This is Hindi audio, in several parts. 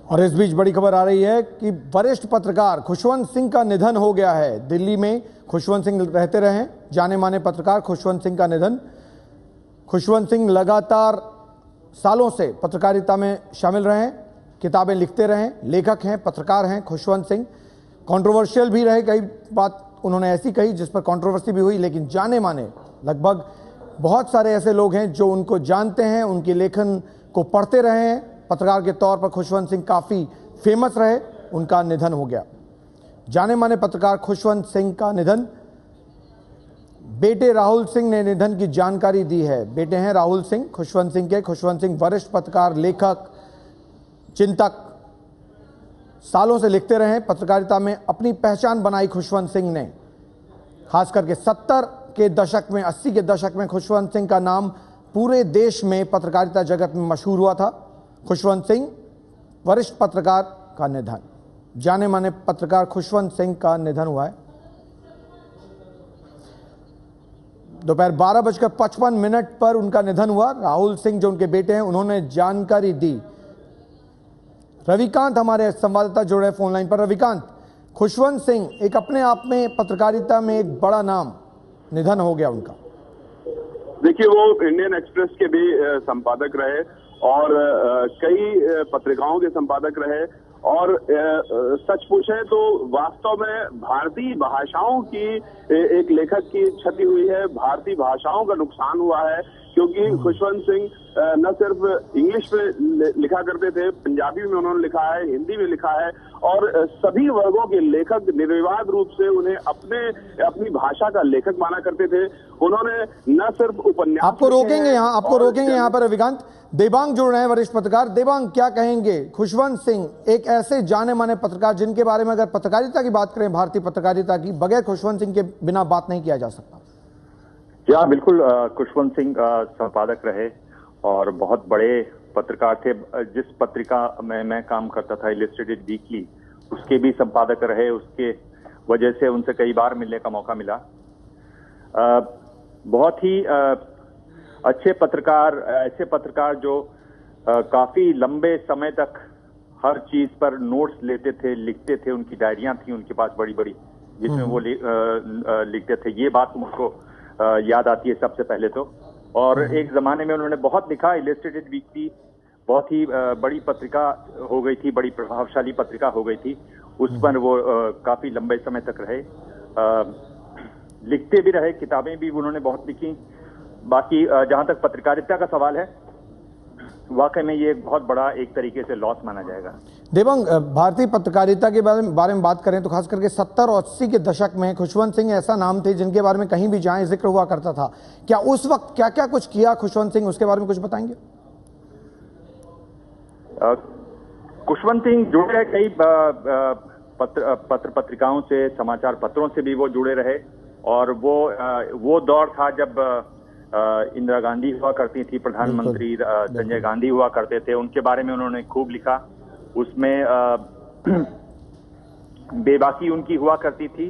और इस बीच बड़ी खबर आ रही है कि वरिष्ठ पत्रकार खुशवंत सिंह का निधन हो गया है। दिल्ली में खुशवंत सिंह रहते रहे, जाने माने पत्रकार खुशवंत सिंह का निधन। खुशवंत सिंह लगातार सालों से पत्रकारिता में शामिल रहे, किताबें लिखते रहे, लेखक हैं, पत्रकार हैं खुशवंत सिंह। कंट्रोवर्शियल भी रहे, कई बात उन्होंने ऐसी कही जिस पर कंट्रोवर्सी भी हुई, लेकिन जाने माने लगभग बहुत सारे ऐसे लोग हैं जो उनको जानते हैं, उनके लेखन को पढ़ते रहे हैं। पत्रकार के तौर पर खुशवंत सिंह काफ़ी फेमस रहे, उनका निधन हो गया। जाने माने पत्रकार खुशवंत सिंह का निधन। बेटे राहुल सिंह ने निधन की जानकारी दी है। बेटे हैं राहुल सिंह खुशवंत सिंह के। खुशवंत सिंह वरिष्ठ पत्रकार, लेखक, चिंतक, सालों से लिखते रहे, पत्रकारिता में अपनी पहचान बनाई खुशवंत सिंह ने। खास करके 70 के दशक में, 80 के दशक में खुशवंत सिंह का नाम पूरे देश में पत्रकारिता जगत में मशहूर हुआ था। खुशवंत सिंह, वरिष्ठ पत्रकार का निधन। जाने माने पत्रकार खुशवंत सिंह का निधन हुआ है। दोपहर 12:55 पर उनका निधन हुआ। राहुल सिंह जो उनके बेटे हैं, उन्होंने जानकारी दी। रविकांत हमारे संवाददाता जुड़े फोन लाइन पर। रविकांत, खुशवंत सिंह एक अपने आप में पत्रकारिता में एक बड़ा नाम, निधन हो गया उनका। देखिए, वो इंडियन एक्सप्रेस के भी संपादक रहे और कई पत्रिकाओं के संपादक रहे और सच पूछे तो वास्तव में भारतीय भाषाओं की एक लेखक की क्षति हुई है, भारतीय भाषाओं का नुकसान हुआ है। क्योंकि खुशवंत सिंह न सिर्फ इंग्लिश में लिखा करते थे, पंजाबी में उन्होंने लिखा है, हिंदी में लिखा है और सभी वर्गों के लेखक निर्विवाद रूप से उन्हें अपनी भाषा का लेखक माना करते थे। उन्होंने न सिर्फ उपन्यास, आपको रोकेंगे यहाँ पर रविकांत। देवांग जुड़ रहे हैं, वरिष्ठ पत्रकार। देवांग, क्या कहेंगे? खुशवंत सिंह एक ऐसे जाने माने पत्रकार जिनके बारे में अगर पत्रकारिता की बात करें, भारतीय पत्रकारिता की, बगैर खुशवंत सिंह के बिना बात नहीं किया जा सकता। जी बिल्कुल, खुशवंत सिंह संपादक रहे और बहुत बड़े पत्रकार थे। जिस पत्रिका में मैं काम करता था, इलस्ट्रेटेड वीकली, उसके भी संपादक रहे। उसके वजह से उनसे कई बार मिलने का मौका मिला। बहुत ही अच्छे पत्रकार, ऐसे पत्रकार जो काफी लंबे समय तक हर चीज पर नोट्स लेते थे, लिखते थे। उनकी डायरियां थी उनके पास बड़ी बड़ी, जिसमें वो लिखते थे। ये बात मुझको याद आती है सबसे पहले तो। और एक जमाने में उन्होंने बहुत लिखा। इलस्ट्रेटेड वीकली बहुत ही बड़ी पत्रिका हो गई थी, बड़ी प्रभावशाली पत्रिका हो गई थी। उस पर वो काफी लंबे समय तक रहे, लिखते भी रहे, किताबें भी उन्होंने बहुत लिखी। बाकी जहां तक पत्रकारिता का सवाल है, वाकई में ये बहुत बड़ा एक तरीके से लॉस माना जाएगा। देवांग, भारतीय पत्रकारिता के बारे में बात करें तो खास करके 70 और 80 के दशक में खुशवंत सिंह ऐसा नाम थे जिनके बारे में कहीं भी जाएं जिक्र हुआ करता था। क्या उस वक्त क्या क्या कुछ किया खुशवंत सिंह, उसके बारे में कुछ बताएंगे? खुशवंत सिंह जुड़े रहे कई पत्रिकाओं से, समाचार पत्रों से भी वो जुड़े रहे। और वो दौर था जब इंदिरा गांधी हुआ करती थी प्रधानमंत्री, संजय गांधी हुआ करते थे। उनके बारे में उन्होंने खूब लिखा। उसमें बेबाकी उनकी हुआ करती थी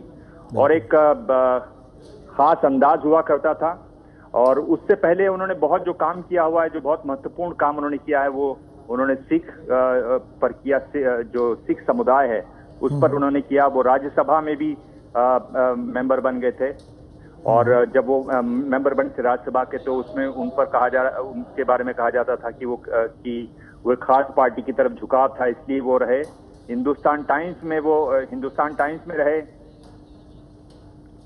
और एक खास अंदाज हुआ करता था। और उससे पहले उन्होंने बहुत जो काम किया हुआ है, जो बहुत महत्वपूर्ण काम उन्होंने किया है, वो उन्होंने सिख पर किया। जो सिख समुदाय है उस पर उन्होंने किया। वो राज्यसभा में भी मेंबर बन गए थे और जब वो मेंबर बने थे राज्यसभा के, तो उसमें उनके बारे में कहा जाता था कि वो एक खास पार्टी की तरफ झुकाव था, इसलिए वो रहे। हिंदुस्तान टाइम्स में रहे।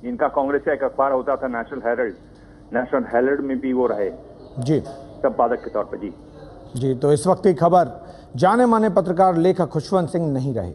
इनका कांग्रेस का एक अखबार होता था नेशनल हेराल्ड में भी वो रहे जी, संपादक के तौर पर। जी, तो इस वक्त की खबर, जाने माने पत्रकार लेखक खुशवंत सिंह नहीं रहे।